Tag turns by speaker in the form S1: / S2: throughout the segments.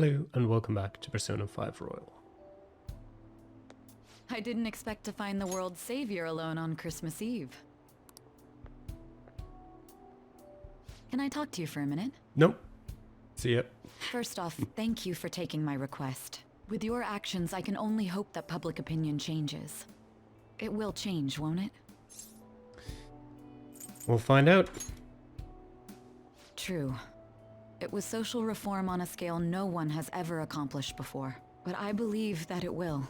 S1: Hello and welcome back to Persona 5 Royal.
S2: I didn't expect to find the world's savior alone on Christmas Eve. Can I talk to you for a minute?
S1: Nope. See ya.
S2: First off, thank you for taking my request. With your actions, I can only hope that public opinion changes. It will change, won't it?
S1: We'll find out.
S2: True. It was social reform on a scale no one has ever accomplished before, but I believe that it will.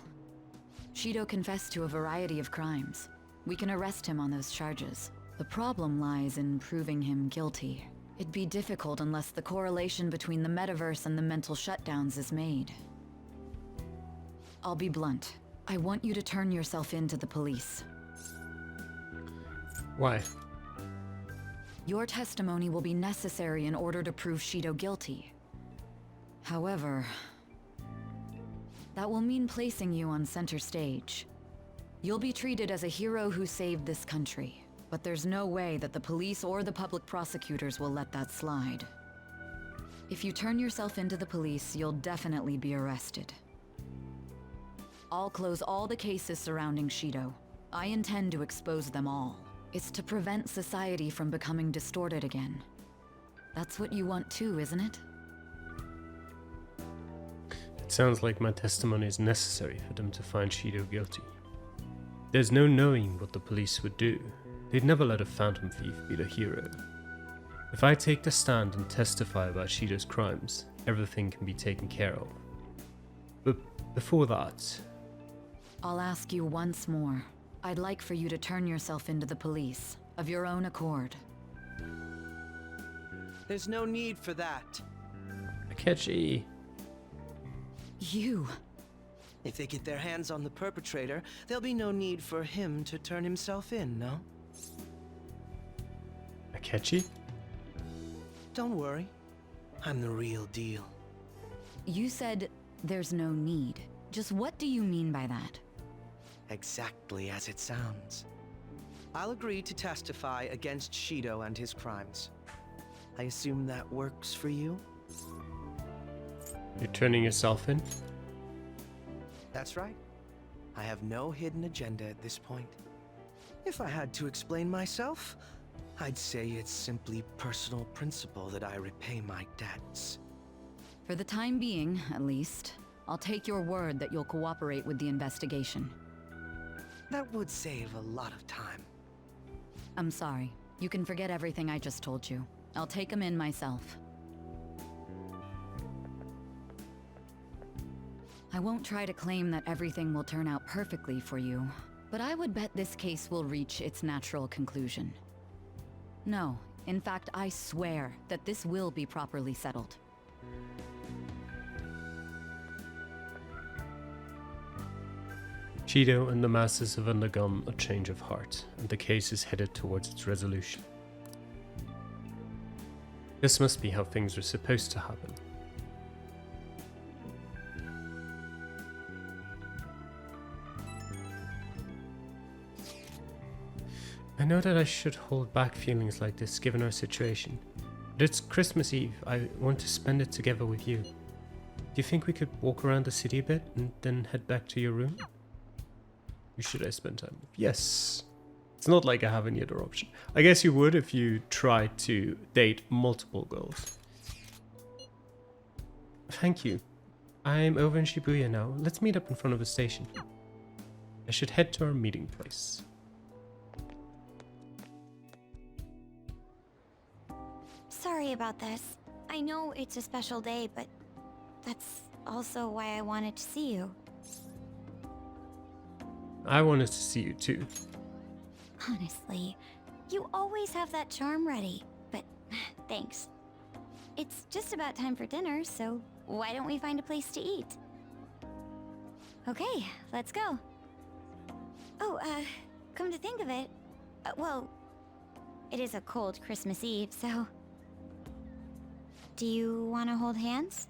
S2: Shido confessed to a variety of crimes. We can arrest him on those charges. The problem lies in proving him guilty. It'd be difficult unless the correlation between the metaverse and the mental shutdowns is made. I'll be blunt. I want you to turn yourself in to the police.
S1: Why?
S2: Your testimony will be necessary in order to prove Shido guilty. However, that will mean placing you on center stage. You'll be treated as a hero who saved this country, but there's no way that the police or the public prosecutors will let that slide. If you turn yourself into the police, you'll definitely be arrested. I'll close all the cases surrounding Shido. I intend to expose them all. It's to prevent society from becoming distorted again. That's what you want too, isn't it?
S1: It sounds like my testimony is necessary for them to find Shido guilty. There's no knowing what the police would do. They'd never let a phantom thief be the hero. If I take the stand and testify about Shido's crimes, everything can be taken care of. But before that...
S2: I'll ask you once more. I'd like for you to turn yourself into the police, of your own accord.
S3: There's no need for that.
S1: Akechi.
S2: You...
S3: If they get their hands on the perpetrator, there'll be no need for him to turn himself in, no?
S1: Akechi?
S3: Don't worry. I'm the real deal.
S2: You said there's no need. Just what do you mean by that?
S3: Exactly as it sounds. I'll agree to testify against Shido and his crimes. I assume that works for you?
S1: You're turning yourself in?
S3: That's right. I have no hidden agenda at this point. If I had to explain myself, I'd say it's simply personal principle that I repay my debts.
S2: For the time being, at least, I'll take your word that you'll cooperate with the investigation.
S3: That would save a lot of time.
S2: I'm sorry. You can forget everything I just told you. I'll take him in myself. I won't try to claim that everything will turn out perfectly for you, but I would bet this case will reach its natural conclusion. No, in fact, I swear that this will be properly settled.
S1: Shido and the masses have undergone a change of heart, and the case is headed towards its resolution. This must be how things were supposed to happen. I know that I should hold back feelings like this given our situation, but it's Christmas Eve. I want to spend it together with you. Do you think we could walk around the city a bit and then head back to your room? Who should I spend time with? Yes. It's not like I have any other option. I guess you would if you tried to date multiple girls. Thank you. I'm over in Shibuya now. Let's meet up in front of the station. I should head to our meeting place.
S4: Sorry about this. I know it's a special day, but that's also why I wanted to see you.
S1: I wanted to see you too.
S4: Honestly, you always have that charm ready, but thanks. It's just about time for dinner, so why don't we find a place to eat? Okay, let's go. Oh, come to think of it, well, it is a cold Christmas Eve, so... Do you want to hold hands?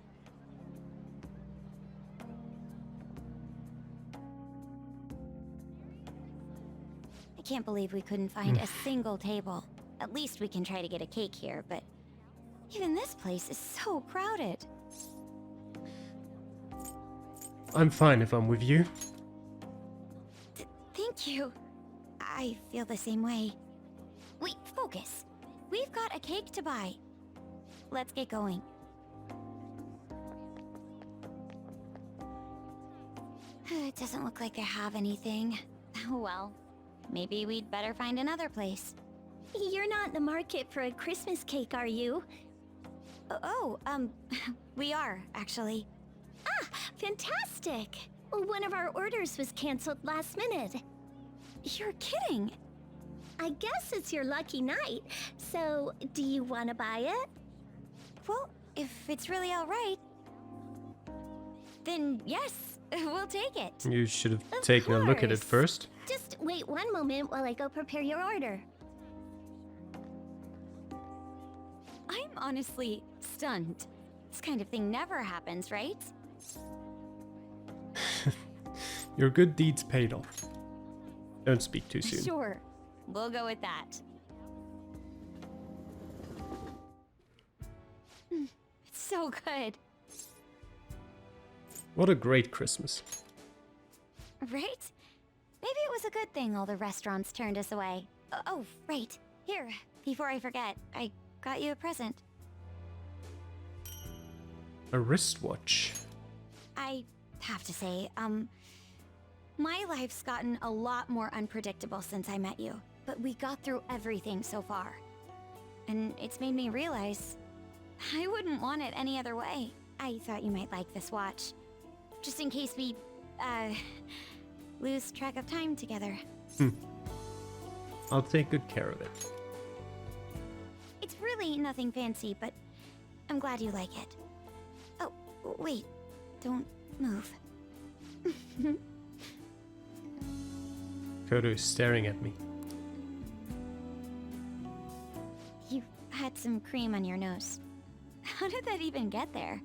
S4: I can't believe we couldn't find a single table. At least we can try to get a cake here, but even this place is so crowded.
S1: I'm fine if I'm with you.
S4: Thank you. I feel the same way. Wait, focus. We've got a cake to buy. Let's get going. It doesn't look like they have anything. Well, maybe we'd better find another place.
S5: You're not in the market for a Christmas cake, are you?
S4: We are, actually.
S5: Ah, fantastic! One of our orders was canceled last minute.
S4: You're kidding.
S5: I guess it's your lucky night, so do you want to buy it?
S4: Well, if it's really all right, then yes, we'll take it.
S1: You should have
S5: Of
S1: taken a look at it
S5: course.
S1: first.
S5: Just wait one moment while I go prepare your order.
S4: I'm honestly stunned. This kind of thing never happens, right?
S1: Your good deeds paid off. Don't speak too soon.
S4: Sure, we'll go with that. It's so good,
S1: What a great Christmas.
S4: right? Maybe it was a good thing all the restaurants turned us away. Oh, right. Here, before I forget, I got you a present.
S1: A wristwatch.
S4: I have to say, my life's gotten a lot more unpredictable since I met you, but we got through everything so far. And it's made me realize I wouldn't want it any other way. I thought you might like this watch, just in case we, lose track of time together.
S1: I'll take good care of it.
S4: It's really nothing fancy, but I'm glad you like it. Oh, wait, don't move.
S1: Kodo is staring at me.
S4: You had some cream on your nose. How did that even get there?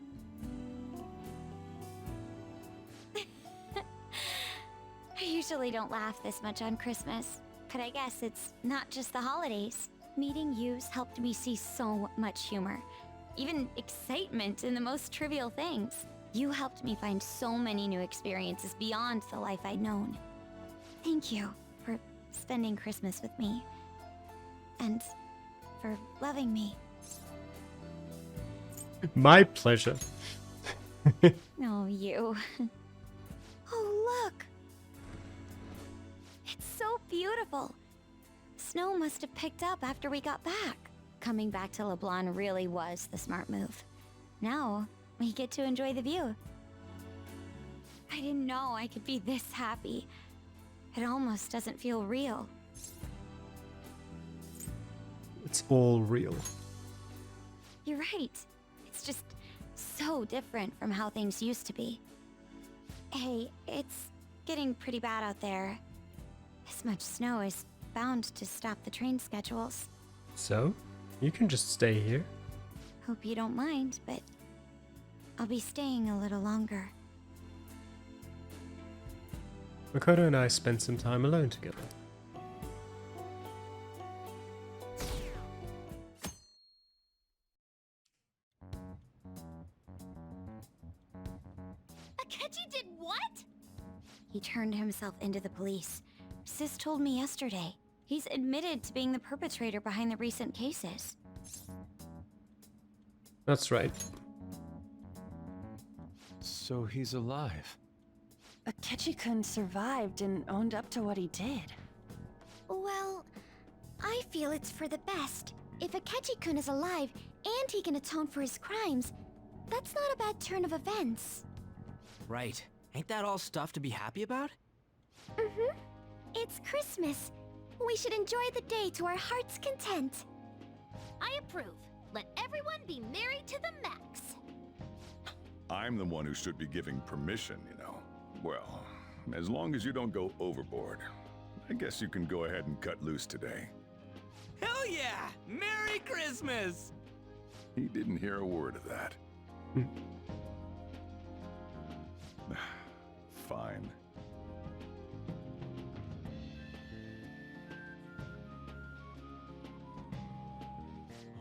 S4: I usually don't laugh this much on Christmas, but I guess it's not just the holidays. Meeting you's helped me see so much humor, even excitement in the most trivial things. You helped me find so many new experiences beyond the life I'd known. Thank you for spending Christmas with me, and for loving me.
S1: My pleasure.
S4: Oh, you. Oh, look! It's so beautiful. Snow must have picked up after we got back. Coming back to LeBlanc really was the smart move. Now, we get to enjoy the view. I didn't know I could be this happy. It almost doesn't feel real.
S1: It's all real.
S4: You're right. It's just so different from how things used to be. Hey, it's getting pretty bad out there. This much snow is bound to stop the train schedules.
S1: So, you can just stay here.
S4: Hope you don't mind, but I'll be staying a little longer.
S1: Makoto and I spent some time alone together.
S5: Akechi did what?
S4: He turned himself into the police. Sis told me yesterday. He's admitted to being the perpetrator behind the recent cases.
S1: That's right.
S6: So he's alive.
S7: Akechi-kun survived and owned up to what he did.
S5: Well, I feel it's for the best. If Akechi-kun is alive and he can atone for his crimes, that's not a bad turn of events.
S3: Right. Ain't that all stuff to be happy about?
S5: Mm-hmm. It's Christmas. We should enjoy the day to our heart's content. I approve. Let everyone be merry to the max.
S8: I'm the one who should be giving permission, you know. Well, as long as you don't go overboard, I guess you can go ahead and cut loose today.
S3: Hell yeah! Merry Christmas!
S8: He didn't hear a word of that. Fine.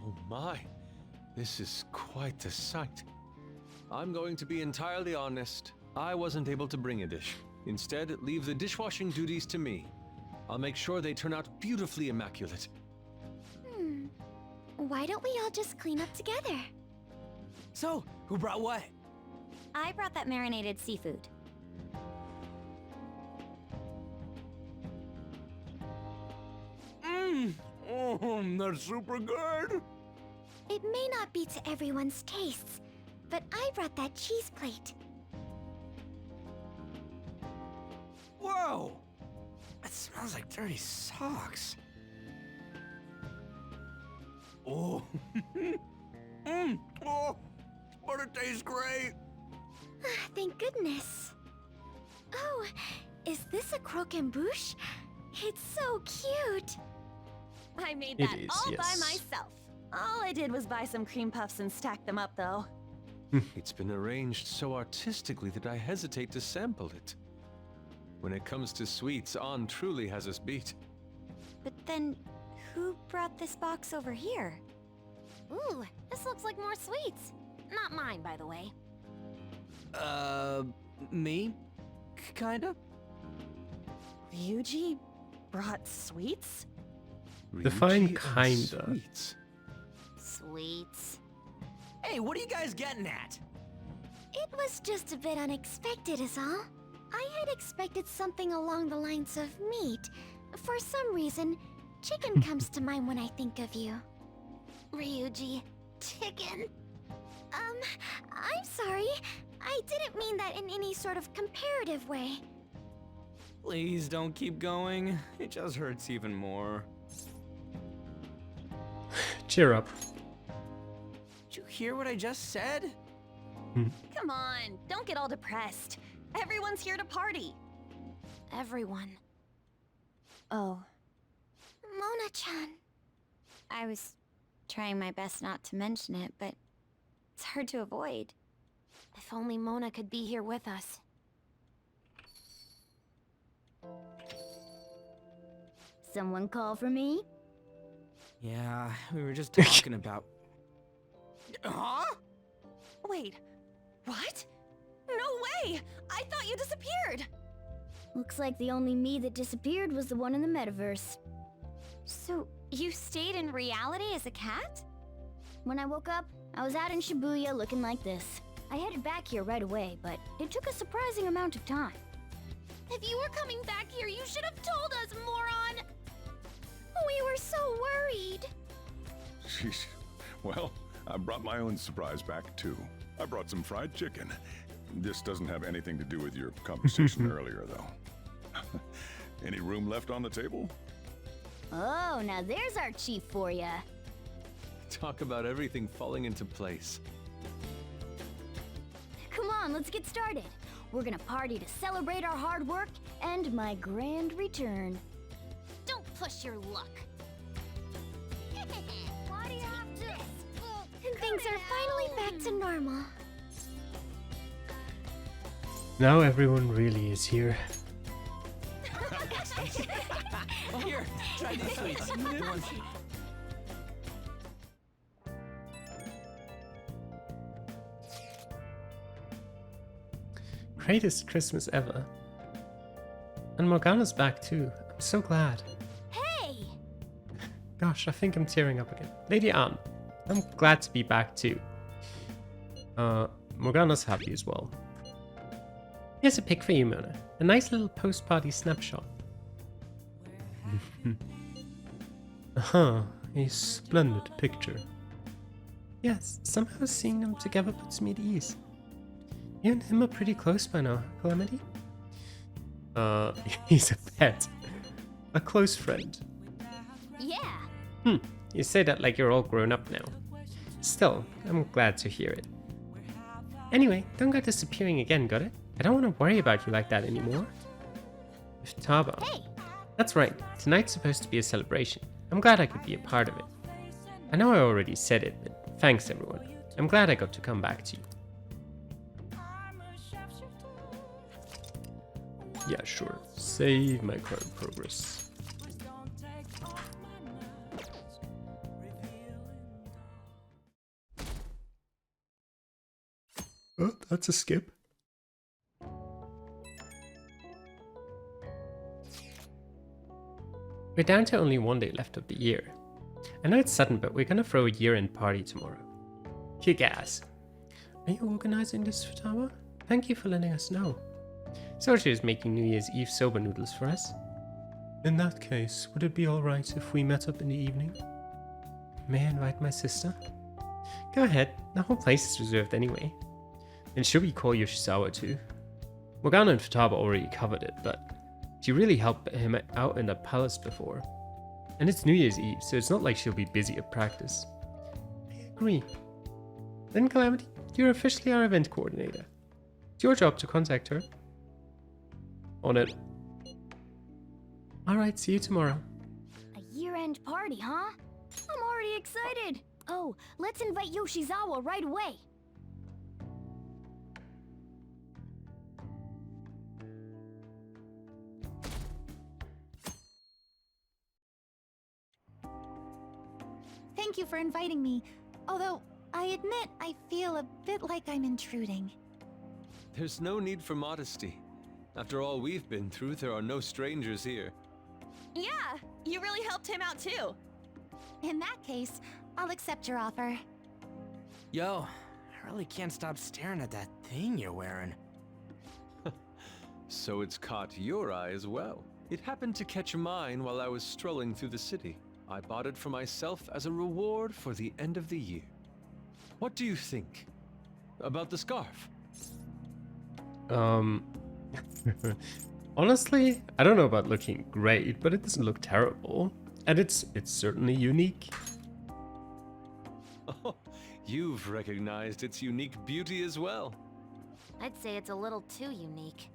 S6: Oh my, this is quite the sight. I'm going to be entirely honest. I wasn't able to bring a dish. Instead, leave the dishwashing duties to me. I'll make sure they turn out beautifully immaculate.
S5: Why don't we all just clean up together?
S3: So, who brought what?
S4: I brought that marinated seafood.
S3: That's super good.
S5: It may not be to everyone's tastes, but I brought that cheese plate.
S3: Whoa! That smells like dirty socks. Oh. Oh, but it tastes great.
S5: Thank goodness. Oh, is this a croquembouche? It's so cute.
S7: I made
S1: It
S7: that
S1: is,
S7: all by
S1: yes.
S7: myself. All I did was buy some cream puffs and stack them up, though.
S6: It's been arranged so artistically that I hesitate to sample it. When it comes to sweets, An truly has us beat.
S4: But then, who brought this box over here? Ooh, this looks like more sweets. Not mine, by the way.
S3: Me? Kinda?
S7: Ryuji brought sweets?
S1: Define
S6: Ryuji and
S1: kinda.
S6: sweets.
S4: Sweets.
S3: Hey, what are you guys getting at?
S5: It was just a bit unexpected is all. I had expected something along the lines of meat. For some reason, chicken comes to mind when I think of you.
S4: Ryuji. Chicken.
S5: I'm sorry. I didn't mean that in any sort of comparative way.
S3: Please don't keep going. It just hurts even more.
S1: Cheer up.
S3: Did you hear what I just said?
S7: Come on, don't get all depressed. Everyone's here to party.
S4: Everyone.
S7: Oh,
S5: Mona-chan.
S4: I was trying my best not to mention it, but it's hard to avoid. If only Mona could be here with us.
S5: Someone call for me?
S3: Yeah, we were just talking about... Huh?
S7: wait. What? No way! I thought you disappeared!
S5: Looks like the only me that disappeared was the one in the metaverse.
S4: So, you stayed in reality as a cat?
S5: When I woke up, I was out in Shibuya looking like this. I headed back here right away, but it took a surprising amount of time.
S4: If you were coming back here, you should have told us, moron!
S5: We were so worried.
S8: Sheesh. Well, I brought my own surprise back, too. I brought some fried chicken. This doesn't have anything to do with your conversation earlier, though. Any room left on the table?
S5: Oh, now there's our chief for ya.
S6: Talk about everything falling into place.
S5: Come on, let's get started. We're gonna party to celebrate our hard work and my grand return.
S4: Don't push your luck.
S5: Why do you have to? And things are finally back to normal.
S1: Now everyone really is here.
S3: Here, try these sweets.
S1: Greatest Christmas ever. And Morgana's back too. I'm so glad.
S5: Hey!
S1: Gosh, I think I'm tearing up again. Lady Anne, I'm glad to be back too. Morgana's happy as well. Here's a pic for you, Mona. A nice little post-party snapshot. A splendid picture. Yes, somehow seeing them together puts me at ease. You and him are pretty close by now, Calamity? He's a pet. A close friend.
S5: Yeah!
S1: You say that like you're all grown up now. Still, I'm glad to hear it. Anyway, don't go disappearing again, got it? I don't want to worry about you like that anymore. With Taba.
S5: Hey!
S1: That's right, tonight's supposed to be a celebration. I'm glad I could be a part of it. I know I already said it, but thanks everyone. I'm glad I got to come back to you. Yeah, sure. Save my current progress. Oh, that's a skip. We're down to only one day left of the year. I know it's sudden, but we're gonna throw a year-end party tomorrow. Kick ass. Are you organizing this, Futaba? Thank you for letting us know. Sochi is making New Year's Eve soba noodles for us. In that case, would it be alright if we met up in the evening? May I invite my sister? Go ahead, the whole place is reserved anyway. And should we call Yoshizawa too? Morgana and Futaba already covered it, but she really helped him out in the palace before. And it's New Year's Eve, so it's not like she'll be busy at practice. I agree. Then Calamity, you're officially our event coordinator. It's your job to contact her. On it. Alright, see you tomorrow.
S5: A year-end party, huh? I'm already excited. Oh, let's invite Yoshizawa right away.
S9: Thank you for inviting me. Although, I admit I feel a bit like I'm intruding.
S6: There's no need for modesty. After all we've been through, there are no strangers here.
S7: Yeah, you really helped him out too.
S9: In that case, I'll accept your offer.
S3: Yo, I really can't stop staring at that thing you're wearing.
S6: So it's caught your eye as well. It happened to catch mine while I was strolling through the city. I bought it for myself as a reward for the end of the year. What do you think about the scarf?
S1: Honestly, I don't know about looking great, but it doesn't look terrible. And it's certainly unique.
S6: Oh, you've recognized its unique beauty as well.
S4: I'd say it's a little too unique.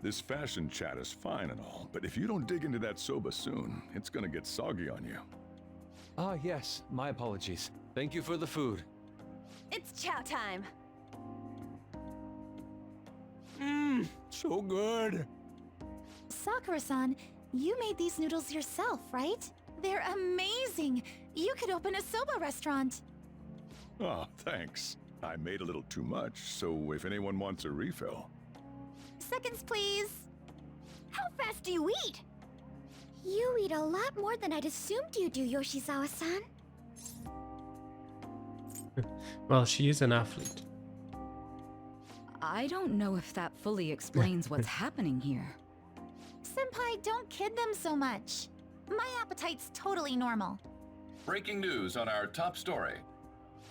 S8: This fashion chat is fine and all, but if you don't dig into that soba soon, it's gonna get soggy on you.
S6: Ah, yes, my apologies. Thank you for the food.
S7: It's chow time.
S3: So good.
S9: Sakura-san, you made these noodles yourself, right? They're amazing! You could open a soba restaurant!
S8: Oh, thanks. I made a little too much, so if anyone wants a refill.
S9: Seconds, please!
S5: How fast do you eat? You eat a lot more than I'd assumed you do, Yoshizawa-san.
S1: Well, she is an athlete.
S2: I don't know if that fully explains what's happening here.
S9: Senpai, don't kid them so much. My appetite's totally normal.
S10: Breaking news on our top story.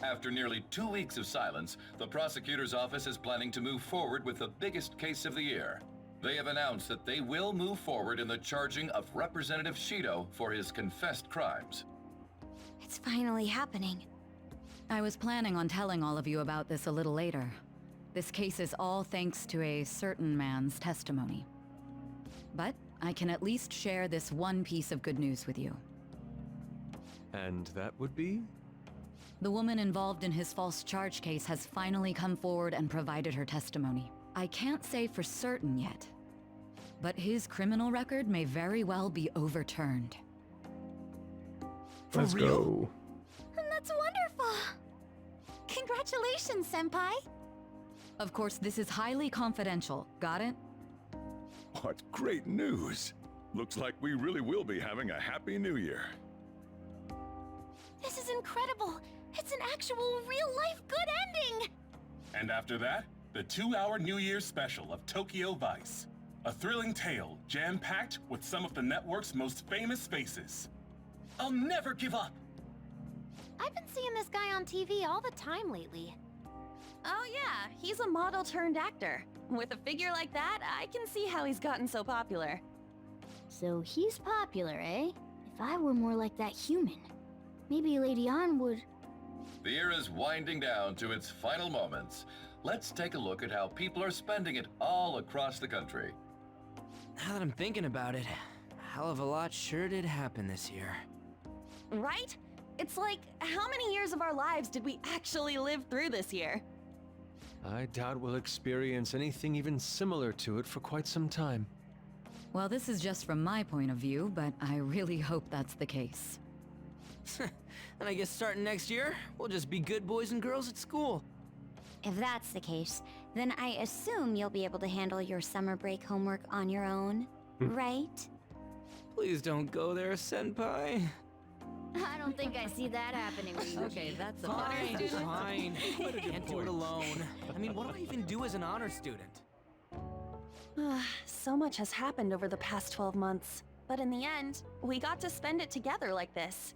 S10: After nearly 2 weeks of silence, the prosecutor's office is planning to move forward with the biggest case of the year. They have announced that they will move forward in the charging of Representative Shido for his confessed crimes.
S4: It's finally happening.
S2: I was planning on telling all of you about this a little later. This case is all thanks to a certain man's testimony. But I can at least share this one piece of good news with you.
S6: And that would be?
S2: The woman involved in his false charge case has finally come forward and provided her testimony. I can't say for certain yet, but his criminal record may very well be overturned.
S1: Let's go.
S9: That's wonderful! Congratulations, Senpai!
S2: Of course, this is highly confidential. Got it?
S8: What great news! Looks like we really will be having a happy new year.
S5: This is incredible! It's an actual real-life good ending!
S10: And after that, the 2-hour New Year's special of Tokyo Vice. A thrilling tale, jam-packed with some of the network's most famous faces. I'll never give up!
S4: I've been seeing this guy on TV all the time lately.
S7: Oh yeah, he's a model turned actor. With a figure like that, I can see how he's gotten so popular.
S4: So he's popular, eh? If I were more like that human, maybe Lady Ann would...
S10: The year is winding down to its final moments. Let's take a look at how people are spending it all across the country.
S3: Now that I'm thinking about it, a hell of a lot sure did happen this year.
S7: Right? It's like, how many years of our lives did we actually live through this year?
S6: I doubt we'll experience anything even similar to it for quite some time.
S2: Well, this is just from my point of view, but I really hope that's the case.
S3: And I guess starting next year, we'll just be good boys and girls at school.
S4: If that's the case, then I assume you'll be able to handle your summer break homework on your own, right?
S11: Please don't go there, Senpai.
S12: I don't think I see that happening, Ryuji.
S2: Okay, that's a
S11: Fine,
S2: fine.
S11: fine. Can't do it alone. I mean, what do I even do as an honor student?
S7: So much has happened over the past 12 months, but in the end, we got to spend it together like this.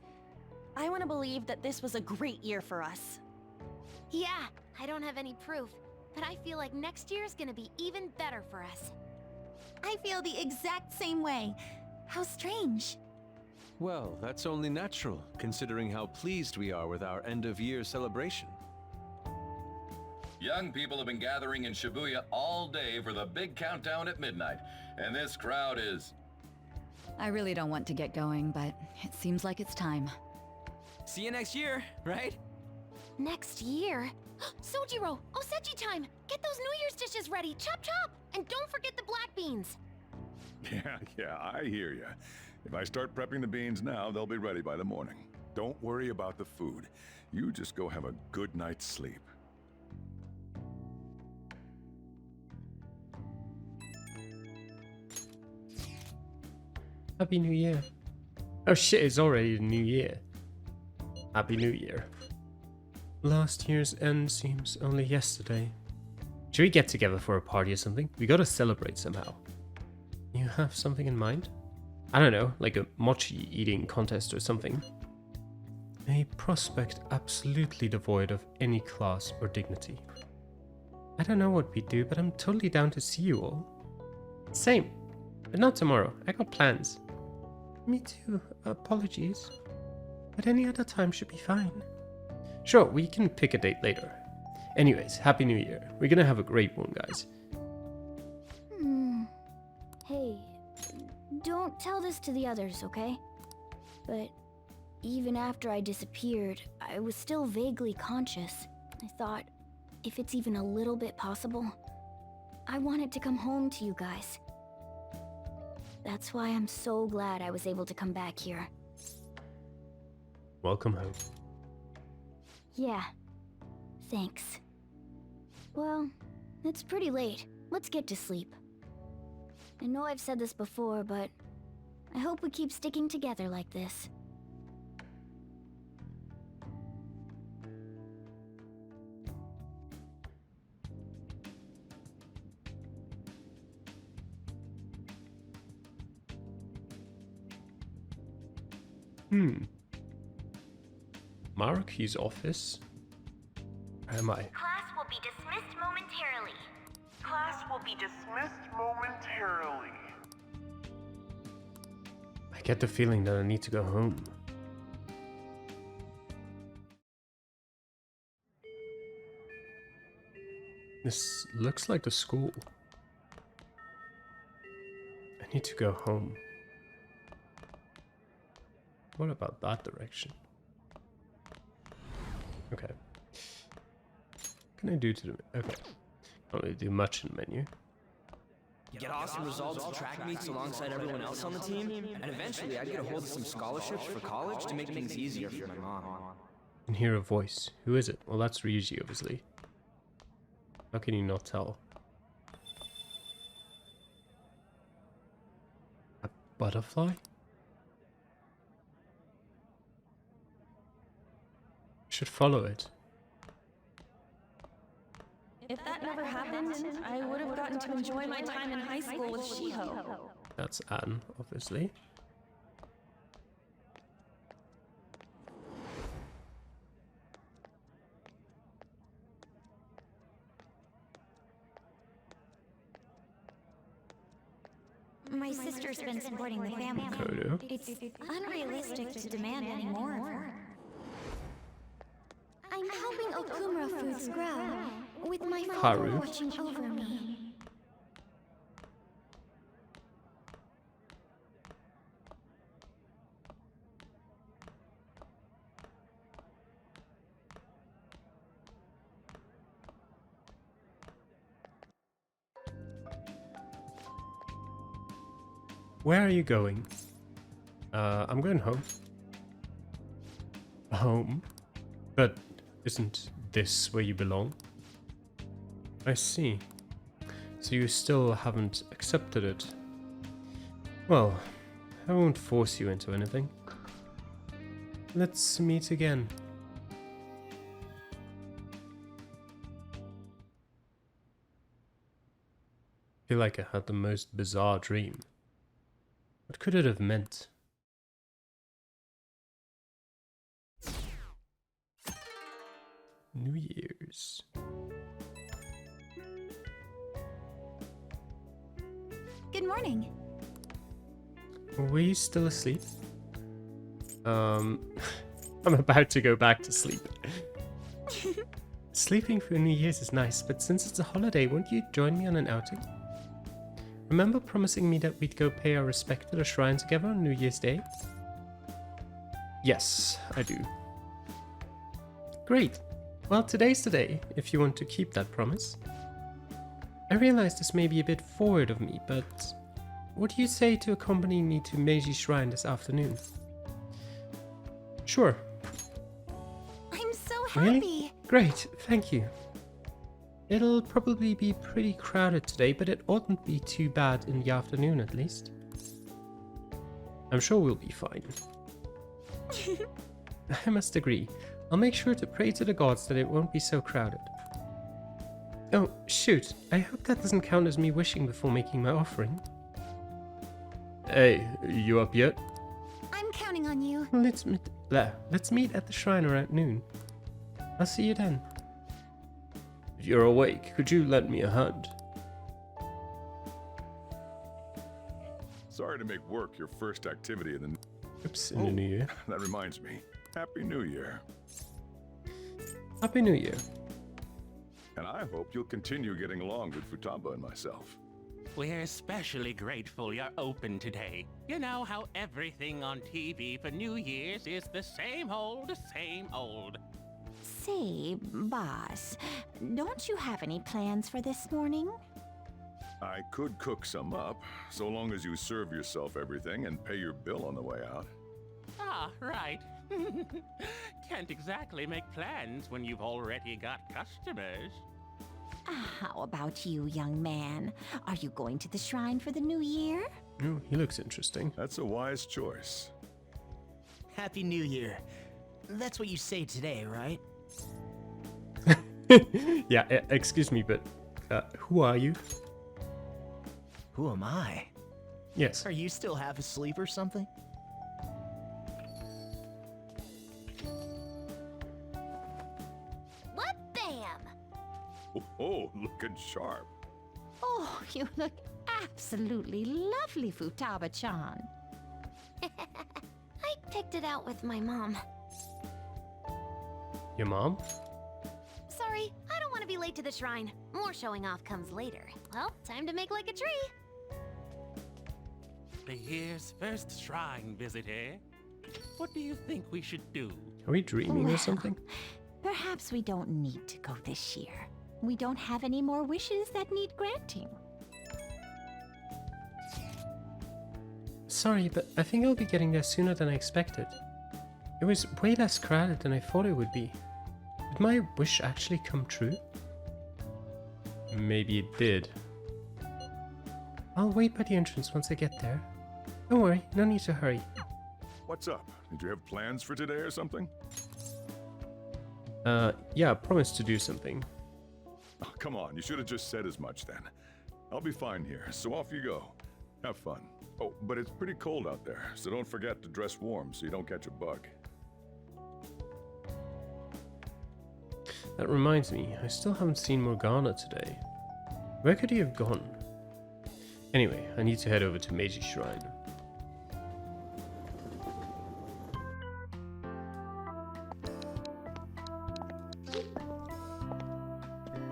S7: I want to believe that this was a great year for us.
S5: Yeah, I don't have any proof, but I feel like next year is gonna be even better for us.
S9: I feel the exact same way. How strange.
S6: Well, that's only natural, considering how pleased we are with our end-of-year celebration.
S10: Young people have been gathering in Shibuya all day for the big countdown at midnight, and this crowd is...
S2: I really don't want to get going, but it seems like it's time.
S11: See you next year, right?
S5: Next year? Sojiro, Osechi time! Get those New Year's dishes ready, chop chop! And don't forget the black beans!
S8: Yeah, I hear ya. If I start prepping the beans now, they'll be ready by the morning. Don't worry about the food. You just go have a good night's sleep.
S1: Happy New Year. Oh shit, it's already the New Year. Happy New Year. Last year's end seems only yesterday. Should we get together for a party or something? We gotta celebrate somehow. You have something in mind? I don't know, like a mochi eating contest or something. A prospect absolutely devoid of any class or dignity. I don't know what we do, but I'm totally down to see you all. Same, but not tomorrow. I got plans. Me too, apologies. But any other time should be fine. Sure, we can pick a date later. Anyways, Happy New Year. We're gonna have a great one, guys.
S12: Hey, don't tell this to the others, okay? But even after I disappeared, I was still vaguely conscious. I thought, if it's even a little bit possible, I wanted to come home to you guys. That's why I'm so glad I was able to come back here.
S1: Welcome home.
S12: Yeah. Thanks. Well, it's pretty late. Let's get to sleep. I know I've said this before, but I hope we keep sticking together like this.
S1: Maruki's office? Where am I?
S5: Class will be dismissed momentarily.
S13: Class will be dismissed momentarily.
S1: I get the feeling that I need to go home. This looks like the school. I need to go home. What about that direction? Okay. What can I do to the... Okay. Can't really do much in the menu.
S11: Get awesome results at track meets alongside everyone else on the team, and eventually I'd get a hold of some scholarships for college to make things easier for my mom.
S1: And hear a voice. Who is it? Well, that's Ryuji, obviously. How can you not tell? A butterfly? Should follow it.
S7: If that never happened, I would have gotten to enjoy my time in high school with Shiho.
S1: That's Anne, obviously.
S4: My sister's been supporting the family.
S1: Kodo.
S4: It's unrealistic to demand any more of her. I'm helping Okumura Foods grow, with my father
S1: Haru.
S4: watching over me.
S1: Where are you going? I'm going home. Home? But isn't this where you belong? I see. So you still haven't accepted it. Well, I won't force you into anything. Let's meet again. I feel like I had the most bizarre dream. What could it have meant? New Year's.
S9: Good morning.
S1: Were you still asleep? I'm about to go back to sleep. Sleeping for New Year's is nice, but since it's a holiday, won't you join me on an outing? Remember promising me that we'd go pay our respect at a shrine together on New Year's Day? Yes, I do. Great. Well, today's the day, if you want to keep that promise. I realize this may be a bit forward of me, but what do you say to accompanying me to Meiji Shrine this afternoon? Sure.
S9: I'm so happy.
S1: Really? Great, thank you. It'll probably be pretty crowded today, but it oughtn't be too bad in the afternoon at least. I'm sure we'll be fine. I must agree. I'll make sure to pray to the gods that it won't be so crowded. Oh, shoot. I hope that doesn't count as me wishing before making my offering. Hey, you up yet?
S9: I'm counting on you.
S1: Let's meet at the shrine around noon. I'll see you then. If you're awake, could you lend me a hand?
S8: Sorry to make work your first activity in the...
S1: Oops, in the new year.
S8: That reminds me. Happy New Year.
S1: Happy New Year.
S8: And I hope you'll continue getting along with Futaba and myself.
S14: We're especially grateful you're open today. You know how everything on TV for New Year's is the same old, same old.
S15: Say, boss, don't you have any plans for this morning?
S8: I could cook some up, so long as you serve yourself everything and pay your bill on the way out.
S14: Ah, right. Can't exactly make plans when you've already got customers.
S15: How about you, young man? Are you going to the shrine for the new year?
S1: Oh, he looks interesting.
S8: That's a wise choice.
S11: Happy New Year. That's what you say today, right?
S1: Yeah, excuse me, but who are you?
S11: Who am I?
S1: Yes.
S11: Are you still half asleep or something?
S5: What bam?
S8: Oh, looking sharp.
S15: Oh, you look absolutely lovely, Futaba-chan.
S5: I picked it out with my mom.
S1: Your mom?
S5: Sorry, I don't want to be late to the shrine. More showing off comes later. Well, time to make like a tree.
S14: The year's first shrine visit, eh? What do you think we should do?
S1: Are we dreaming or something?
S15: Perhaps we don't need to go this year. We don't have any more wishes that need granting.
S1: Sorry, but I think I'll be getting there sooner than I expected. It was way less crowded than I thought it would be. Did my wish actually come true? Maybe it did. I'll wait by the entrance once I get there. Don't worry, no need to hurry.
S8: What's up? Did you have plans for today or something?
S1: Yeah, I promised to do something.
S8: Oh, come on, you should have just said as much then. I'll be fine here, so off you go. Have fun. Oh, but it's pretty cold out there, so don't forget to dress warm so you don't catch a bug.
S1: That reminds me, I still haven't seen Morgana today. Where could he have gone? Anyway, I need to head over to Meiji Shrine.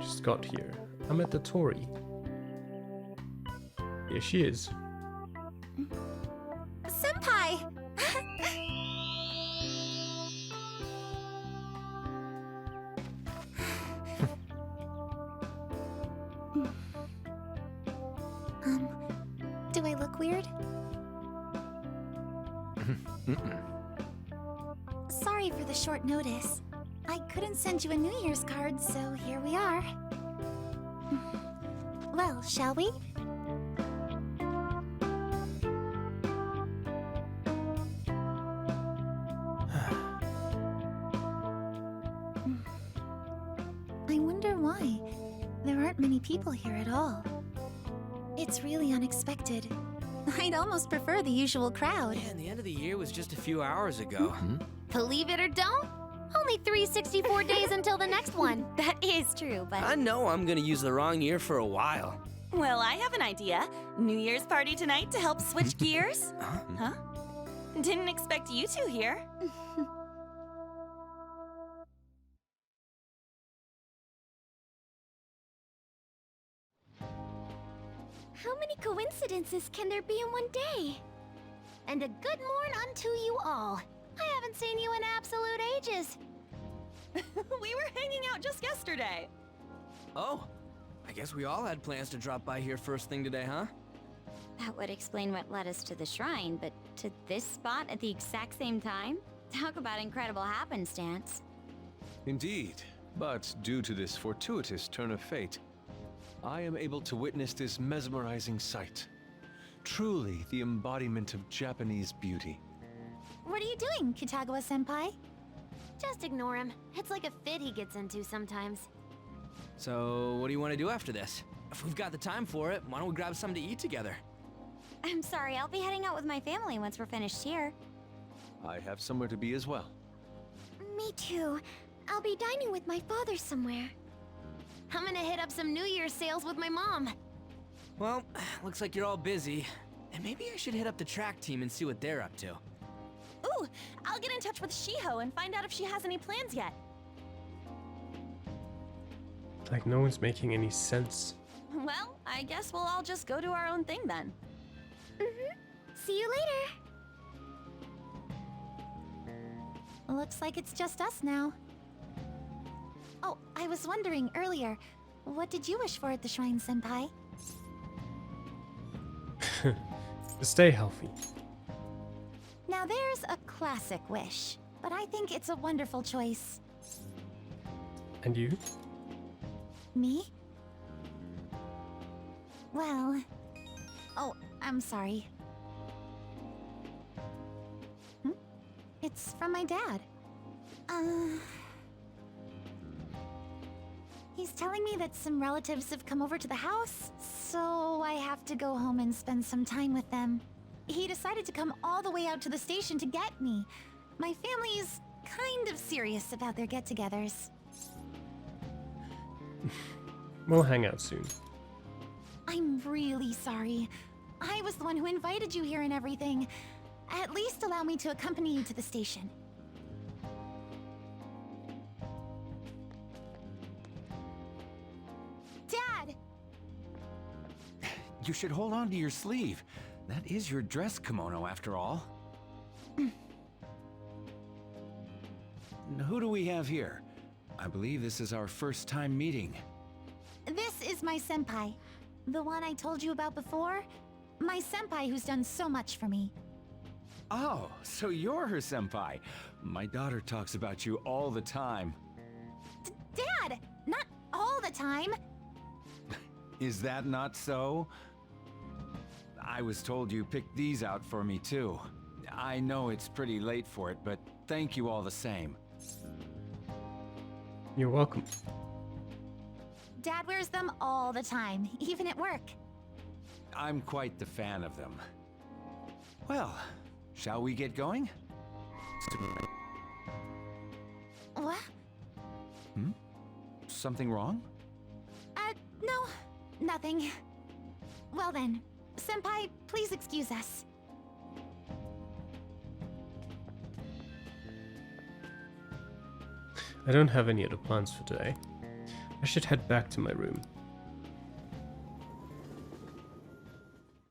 S1: Just got here. I'm at the Tori. Here she is.
S9: Senpai! Do I look weird? Sorry for the short notice. I couldn't send you a New Year's card, so here we are. Well, shall we? I wonder why. There aren't many people here at all. It's really unexpected. I'd almost prefer the usual crowd.
S11: Man, the end of the year was just a few hours ago.
S5: Believe it or don't, only 364 days until the next one.
S4: That is true, but
S11: I know I'm gonna use the wrong year for a while.
S7: Well, I have an idea. New Year's party tonight to help switch gears? Huh? Didn't expect you two here.
S5: How many coincidences can there be in one day? And a good morn unto you all. I haven't seen you in absolute ages.
S7: We were hanging out just yesterday.
S11: Oh, I guess we all had plans to drop by here first thing today, huh?
S4: that would explain what led us to the shrine, but to this spot at the exact same time? Talk about incredible happenstance.
S6: Indeed, but due to this fortuitous turn of fate, I am able to witness this mesmerizing sight. Truly the embodiment of Japanese beauty.
S9: What are you doing, Kitagawa-senpai?
S5: Just ignore him. It's like a fit he gets into sometimes.
S11: So, what do you want to do after this? If we've got the time for it, why don't we grab something to eat together?
S4: I'm sorry, I'll be heading out with my family once we're finished here.
S6: I have somewhere to be as well.
S5: Me too. I'll be dining with my father somewhere. I'm gonna hit up some New Year's sales with my mom.
S11: Well, looks like you're all busy. And maybe I should hit up the track team and see what they're up to.
S7: Ooh, I'll get in touch with Shiho and find out if she has any plans yet.
S1: Like, no one's making any sense.
S7: Well, I guess we'll all just go do our own thing then.
S5: See you later.
S9: Looks like it's just us now. Oh, I was wondering earlier, what did you wish for at the shrine, senpai?
S1: Stay healthy.
S9: Now there's a classic wish, but I think it's a wonderful choice.
S1: And you?
S9: Me? Well... Oh, I'm sorry. It's from my dad. He's telling me that some relatives have come over to the house, so I have to go home and spend some time with them. He decided to come all the way out to the station to get me. My family's kind of serious about their get-togethers.
S1: We'll hang out soon.
S9: I'm really sorry. I was the one who invited you here and everything. At least allow me to accompany you to the station. Dad!
S16: You should hold on to your sleeve. That is your dress kimono, after all. Who do we have here? I believe this is our first time meeting.
S9: This is my senpai. The one I told you about before. My senpai who's done so much for me.
S16: Oh, so you're her senpai. My daughter talks about you all the time.
S9: Dad! Not all the time!
S16: Is that not so? I was told you picked these out for me too. I know it's pretty late for it, but thank you all the same.
S1: You're welcome.
S9: Dad wears them all the time, even at work.
S16: I'm quite the fan of them. Well, shall we get going?
S9: What?
S16: Something wrong?
S9: No, nothing. Well then, senpai, please excuse us.
S1: I don't have any other plans for today. I should head back to my room.